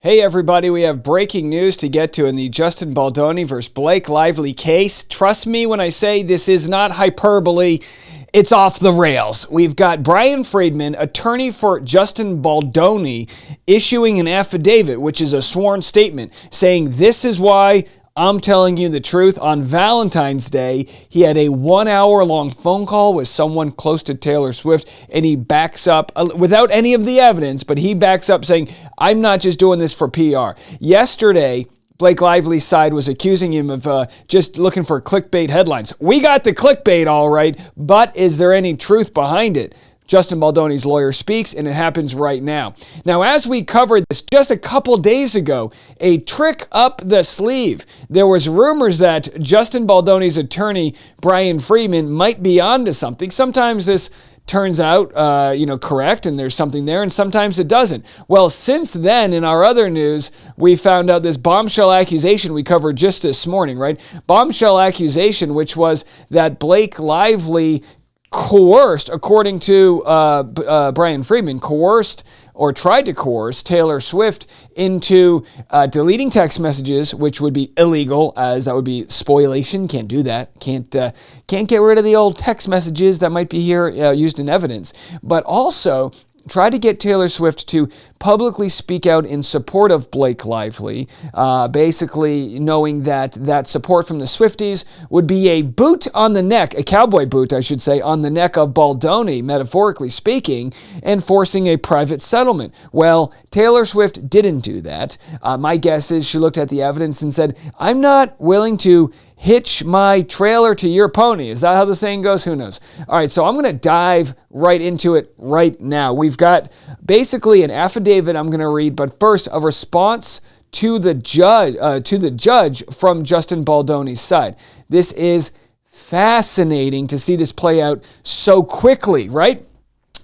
Hey everybody, we have breaking news to get to in the Justin Baldoni versus Blake Lively case. Trust me when I say this is not hyperbole, it's off the rails. We've got Brian Friedman, attorney for Justin Baldoni, issuing an affidavit, which is a sworn statement, saying this is why I'm telling you the truth. On Valentine's Day, he had a 1 hour long phone call with someone close to Taylor Swift, and he backs up, without any of the evidence, but he backs up saying, I'm not just doing this for PR. Yesterday, Blake Lively's side was accusing him of just looking for clickbait headlines. We got the clickbait all right, but is there any truth behind it? Justin Baldoni's lawyer speaks, and it happens right now. Now, as we covered this just a couple days ago, a trick up the sleeve. There was rumors that Justin Baldoni's attorney, Brian Friedman, might be onto something. Sometimes this turns out, correct, and there's something there, and sometimes it doesn't. Well, since then, in our other news, we found out this bombshell accusation we covered just this morning, right? Bombshell accusation, which was that Blake Lively coerced, according to Brian Friedman, coerced or tried to coerce Taylor Swift into deleting text messages, which would be illegal, as that would be spoliation. Can't do that. Can't get rid of the old text messages that might be here used in evidence. But also try to get Taylor Swift to publicly speak out in support of Blake Lively, basically knowing that support from the Swifties would be a boot on the neck, a cowboy boot, I should say, on the neck of Baldoni, metaphorically speaking, and forcing a private settlement. Well, Taylor Swift didn't do that. My guess is she looked at the evidence and said, I'm not willing to hitch my trailer to your pony. Is that how the saying goes? Who knows? All right, so I'm going to dive right into it right now. We've got basically an affidavit I'm going to read, but first a response to the judge from Justin Baldoni's side. This is fascinating to see this play out so quickly, right?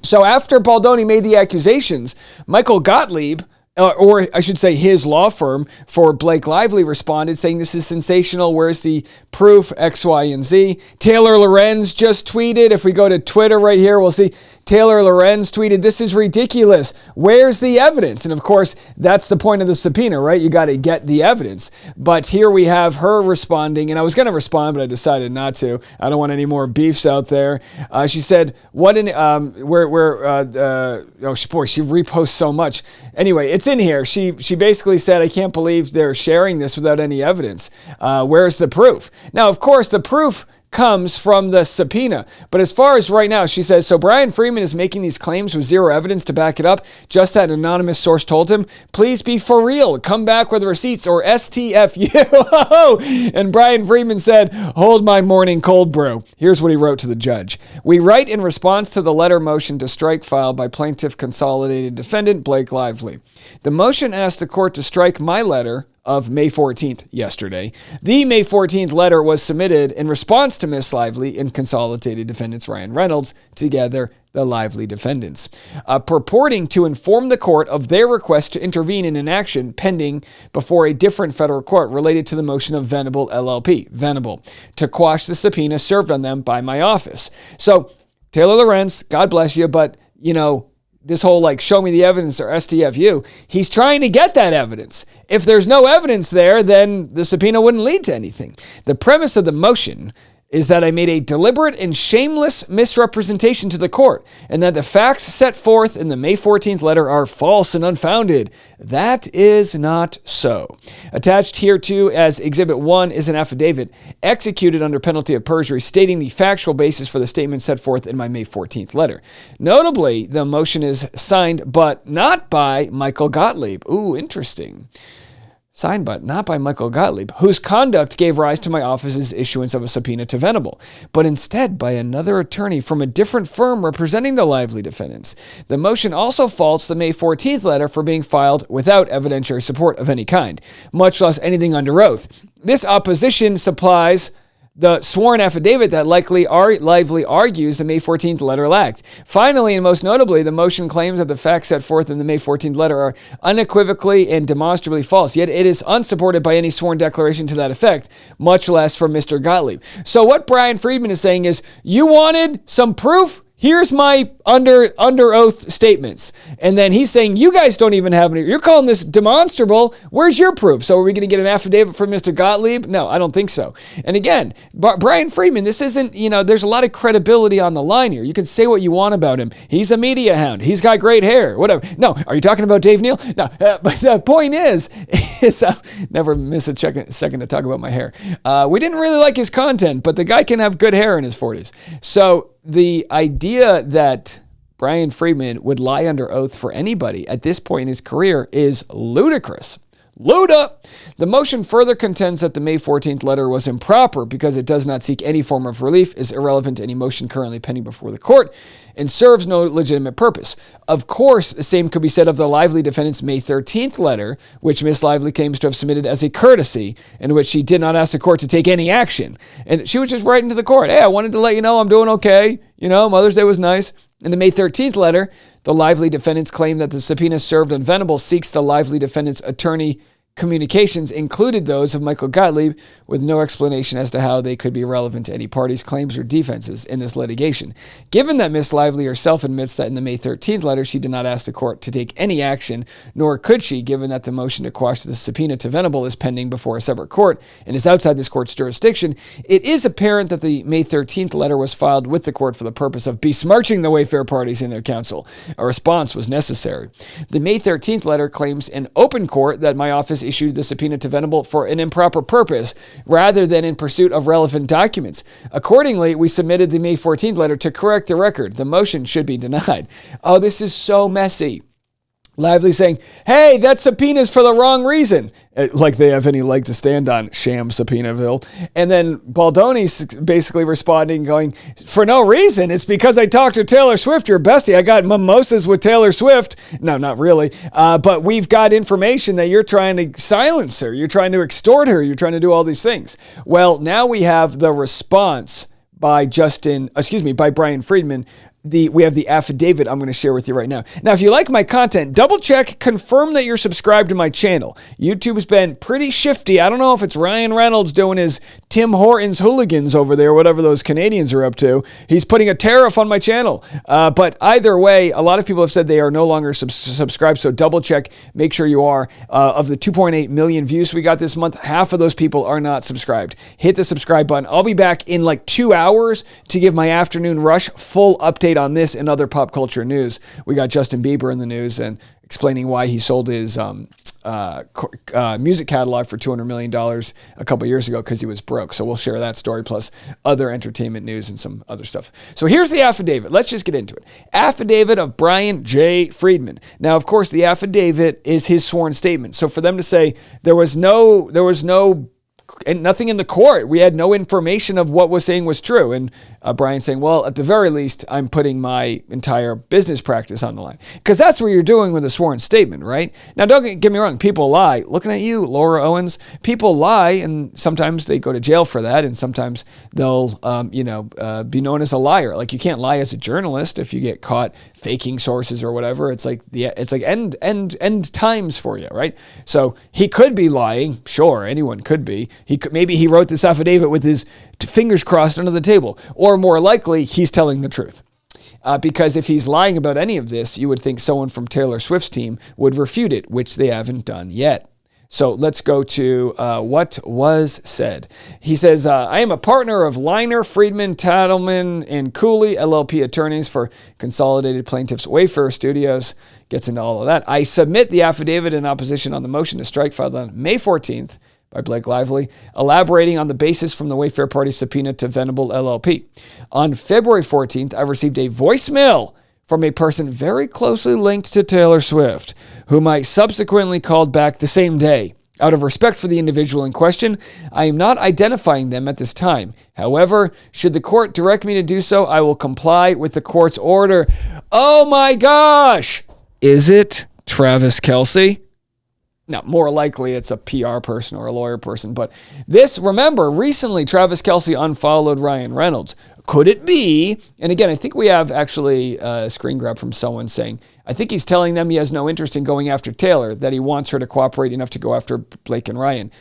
So after Baldoni made the accusations, Michael Gottlieb, or I should say his law firm for Blake Lively, responded saying this is sensational. Where's the proof? X, Y, and Z. Taylor Lorenz just tweeted. If we go to Twitter right here, we'll see Taylor Lorenz tweeted, this is ridiculous. Where's the evidence? And of course, that's the point of the subpoena, right? You got to get the evidence. But here we have her responding, and I was going to respond, but I decided not to. I don't want any more beefs out there. She said, "What in she reposts so much." Anyway, it's in here. She basically said, "I can't believe they're sharing this without any evidence. Where's the proof?" Now, of course, the proof comes from the subpoena. But as far as right now, she says, so Brian Friedman is making these claims with zero evidence to back it up. Just that anonymous source told him, please be for real. Come back with receipts or STFU. And Brian Friedman said, hold my morning cold brew. Here's what he wrote to the judge. We write in response to the letter motion to strike filed by plaintiff consolidated defendant Blake Lively. The motion asked the court to strike my letter of May 14th, yesterday. The May 14th letter was submitted in response to Miss Lively and consolidated defendants Ryan Reynolds, together the Lively defendants, purporting to inform the court of their request to intervene in an action pending before a different federal court related to the motion of Venable LLP, Venable, to quash the subpoena served on them by my office. So, Taylor Lorenz, God bless you, but, this whole show me the evidence or STFU, he's trying to get that evidence. If there's no evidence there, then the subpoena wouldn't lead to anything. The premise of the motion is that I made a deliberate and shameless misrepresentation to the court, and that the facts set forth in the May 14th letter are false and unfounded. That is not so. Attached hereto as Exhibit 1 is an affidavit executed under penalty of perjury stating the factual basis for the statement set forth in my May 14th letter. Notably, the motion is signed but not by Michael Gottlieb. Ooh, interesting. Signed but not by Michael Gottlieb, whose conduct gave rise to my office's issuance of a subpoena to Venable, but instead by another attorney from a different firm representing the Lively defendants. The motion also faults the May 14th letter for being filed without evidentiary support of any kind, much less anything under oath. This opposition supplies the sworn affidavit that Lively argues the May 14th letter lacked. Finally, and most notably, the motion claims that the facts set forth in the May 14th letter are unequivocally and demonstrably false, yet it is unsupported by any sworn declaration to that effect, much less from Mr. Gottlieb. So what Brian Friedman is saying is, you wanted some proof? Here's my under oath statements. And then he's saying, you guys don't even have any, you're calling this demonstrable. Where's your proof? So are we going to get an affidavit from Mr. Gottlieb? No, I don't think so. And again, Brian Friedman, this isn't, there's a lot of credibility on the line here. You can say what you want about him. He's a media hound. He's got great hair, whatever. No, are you talking about Dave Neal? No, but the point is never miss a second to talk about my hair. We didn't really like his content, but the guy can have good hair in his 40s. So the idea that Brian Friedman would lie under oath for anybody at this point in his career is ludicrous. Luda! The motion further contends that the May 14th letter was improper because it does not seek any form of relief, is irrelevant to any motion currently pending before the court, and serves no legitimate purpose. Of course, the same could be said of the Lively defendant's May 13th letter, which Miss Lively claims to have submitted as a courtesy, in which she did not ask the court to take any action. And she was just writing to the court, hey, I wanted to let you know I'm doing okay. Mother's Day was nice. In the May 13th letter, the Lively defendants claim that the subpoena served on Venable seeks the Lively defendant's attorney communications, included those of Michael Gottlieb, with no explanation as to how they could be relevant to any party's claims or defenses in this litigation. Given that Miss Lively herself admits that in the May 13th letter she did not ask the court to take any action, nor could she, given that the motion to quash the subpoena to Venable is pending before a separate court and is outside this court's jurisdiction, it is apparent that the May 13th letter was filed with the court for the purpose of besmirching the Wayfair parties and their counsel. A response was necessary. The May 13th letter claims in open court that my office issued the subpoena to Venable for an improper purpose rather than in pursuit of relevant documents. Accordingly, we submitted the May 14th letter to correct the record. The motion should be denied. Oh, this is so messy. Lively saying, hey, that subpoena's for the wrong reason. Like they have any leg to stand on, sham subpoenaville. And then Baldoni's basically responding, going, for no reason. It's because I talked to Taylor Swift, your bestie. I got mimosas with Taylor Swift. No, not really. But we've got information that you're trying to silence her. You're trying to extort her. You're trying to do all these things. Well, now we have the response by Brian Friedman. We have the affidavit I'm going to share with you right now. Now, if you like my content, double check, confirm that you're subscribed to my channel. YouTube's been pretty shifty. I don't know if it's Ryan Reynolds doing his Tim Hortons hooligans over there, whatever those Canadians are up to. He's putting a tariff on my channel. But either way, a lot of people have said they are no longer subscribed, so double check, make sure you are. Of the 2.8 million views we got this month, half of those people are not subscribed. Hit the subscribe button. I'll be back in like 2 hours to give my afternoon rush full update on this and other pop culture news. We got Justin Bieber in the news and explaining why he sold his music catalog for $200 million a couple years ago because he was broke. So we'll share that story plus other entertainment news and some other stuff. So here's the affidavit. Let's just get into it. Affidavit of Brian J. Friedman. Now, of course, the affidavit is his sworn statement. So for them to say there was no and nothing in the court, we had no information of what was saying was true. And Brian saying, well, at the very least, I'm putting my entire business practice on the line. Because that's what you're doing with a sworn statement, right? Now, don't get me wrong. People lie. Looking at you, Laura Owens. People lie, and sometimes they go to jail for that, and sometimes they'll, be known as a liar. Like, you can't lie as a journalist if you get caught faking sources or whatever. It's like end times for you, right? So he could be lying. Sure, anyone could be. Maybe he wrote this affidavit with his fingers crossed under the table, or more likely, he's telling the truth. Because if he's lying about any of this, you would think someone from Taylor Swift's team would refute it, which they haven't done yet. So let's go to what was said. He says, I am a partner of Liner, Friedman, Tattleman, and Cooley, LLP attorneys for Consolidated Plaintiffs Wayfair Studios. Gets into all of that. I submit the affidavit in opposition on the motion to strike filed on May 14th by Blake Lively, elaborating on the basis from the Wayfair Party subpoena to Venable LLP. On February 14th, I received a voicemail from a person very closely linked to Taylor Swift, whom I subsequently called back the same day. Out of respect for the individual in question, I am not identifying them at this time. However, should the court direct me to do so, I will comply with the court's order. Oh my gosh! Is it Travis Kelce? Now, more likely it's a PR person or a lawyer person, but this, remember, recently Travis Kelce unfollowed Ryan Reynolds. Could it be? And again, I think we have actually a screen grab from someone saying, I think he's telling them he has no interest in going after Taylor, that he wants her to cooperate enough to go after Blake and Ryan.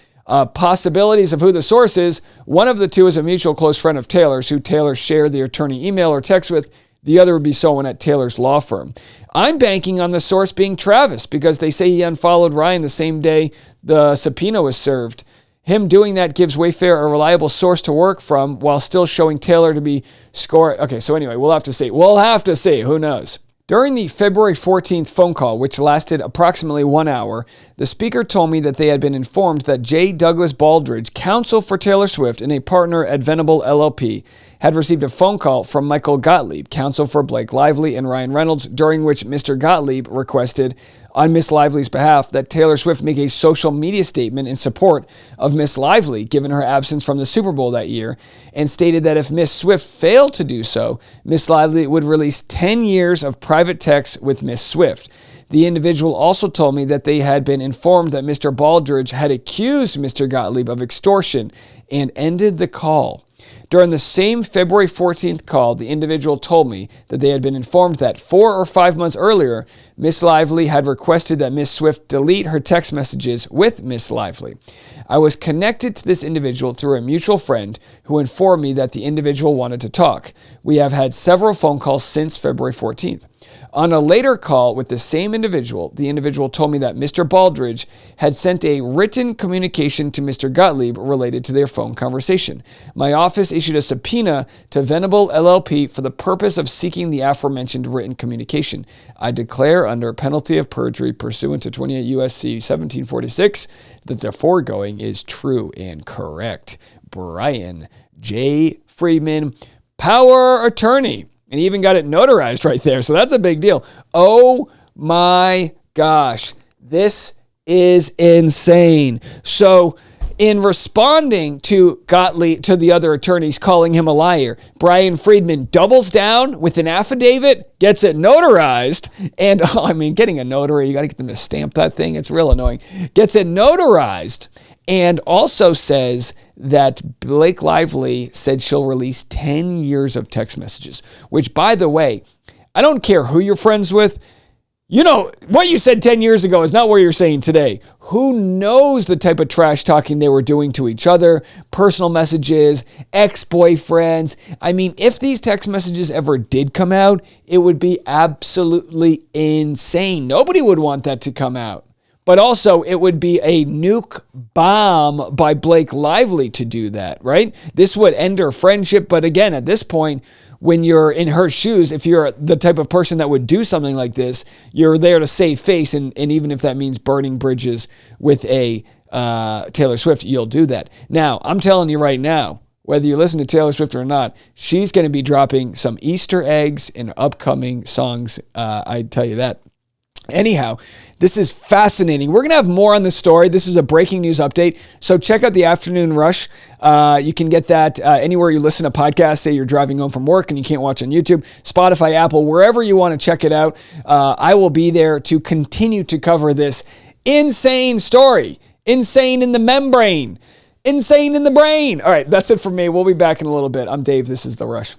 Possibilities of who the source is. One of the two is a mutual close friend of Taylor's, who Taylor shared the attorney email or text with. The other would be someone at Taylor's law firm. I'm banking on the source being Travis because they say he unfollowed Ryan the same day the subpoena was served. Him doing that gives Wayfair a reliable source to work from while still showing Taylor to be score. Okay, so anyway, we'll have to see. Who knows? During the February 14th phone call, which lasted approximately 1 hour, the speaker told me that they had been informed that J. Douglas Baldridge, counsel for Taylor Swift and a partner at Venable LLP, had received a phone call from Michael Gottlieb, counsel for Blake Lively and Ryan Reynolds, during which Mr. Gottlieb requested, on Miss Lively's behalf, that Taylor Swift make a social media statement in support of Miss Lively, given her absence from the Super Bowl that year, and stated that if Miss Swift failed to do so, Miss Lively would release 10 years of private texts with Miss Swift. The individual also told me that they had been informed that Mr. Baldridge had accused Mr. Gottlieb of extortion and ended the call. During the same February 14th call, the individual told me that they had been informed that 4 or 5 months earlier, Miss Lively had requested that Miss Swift delete her text messages with Miss Lively. I was connected to this individual through a mutual friend who informed me that the individual wanted to talk. We have had several phone calls since February 14th. On a later call with the same individual, the individual told me that Mr. Baldridge had sent a written communication to Mr. Gottlieb related to their phone conversation. My office issued a subpoena to Venable LLP for the purpose of seeking the aforementioned written communication. I declare under penalty of perjury pursuant to 28 U.S.C. 1746 that the foregoing is true and correct. Brian J. Friedman, power attorney. And he even got it notarized right there. So that's a big deal. Oh my gosh. This is insane. So in responding to Gottlieb, to the other attorneys calling him a liar, Brian Friedman doubles down with an affidavit, gets it notarized, and getting a notary, you got to get them to stamp that thing. It's real annoying. Gets it notarized and also says that Blake Lively said she'll release 10 years of text messages, which, by the way, I don't care who you're friends with. You know, what you said 10 years ago is not what you're saying today. Who knows the type of trash talking they were doing to each other, personal messages, ex-boyfriends. I mean, if these text messages ever did come out, it would be absolutely insane. Nobody would want that to come out. But also, it would be a nuke bomb by Blake Lively to do that, right? This would end her friendship. But again, at this point, when you're in her shoes, if you're the type of person that would do something like this, you're there to save face. And even if that means burning bridges with a Taylor Swift, you'll do that. Now, I'm telling you right now, whether you listen to Taylor Swift or not, she's going to be dropping some Easter eggs in upcoming songs. I tell you that. Anyhow, this is fascinating. We're going to have more on this story. This is a breaking news update. So check out the Afternoon Rush. You can get that anywhere you listen to podcasts. Say you're driving home from work and you can't watch on YouTube, Spotify, Apple, wherever you want to check it out. I will be there to continue to cover this insane story. Insane in the membrane. Insane in the brain. All right, that's it for me. We'll be back in a little bit. I'm Dave. This is The Rush.